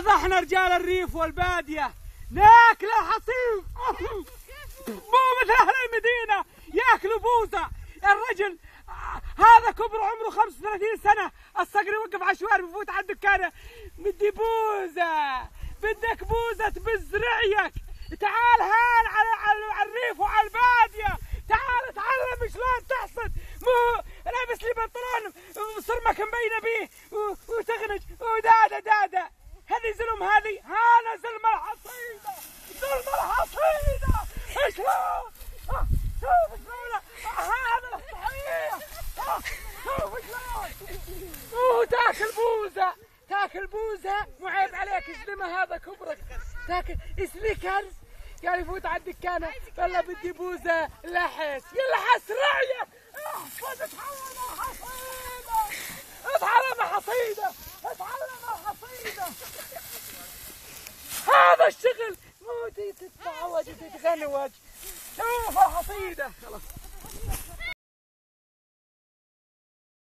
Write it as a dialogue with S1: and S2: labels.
S1: احنا رجال الريف والباديه ناكل حصيف مو مثل اهل المدينه ياكلوا بوزه. الرجل هذا كبر عمره 35 سنه، الصقر يوقف على الشوارع بفوت على الدكانه بدي بوزه، بدك بوزه تبز رعيك. تعال هان على الريف وعلى الباديه، تعال تعلم شلون تحصد، مو لابس لي بنطلون صرمك مبينه بيه وتغنج وداده. هذه زلم، هذا زلم الحصيده، زلم الحصيده. شلون؟ شوف شلون هذا الصحيح، شوف شلون تاكل بوزه مو عيب عليك زلمه هذا كبرك تاكل سليكرز. قال يفوت على الدكانه والله بدي بوزه لحس، يلحس رعيه. احفظ اتعلم حصيده، اتعلم حصيده. هذا الشغل مو تتعوج وتتغنوج. شوف الحصيده خلاص.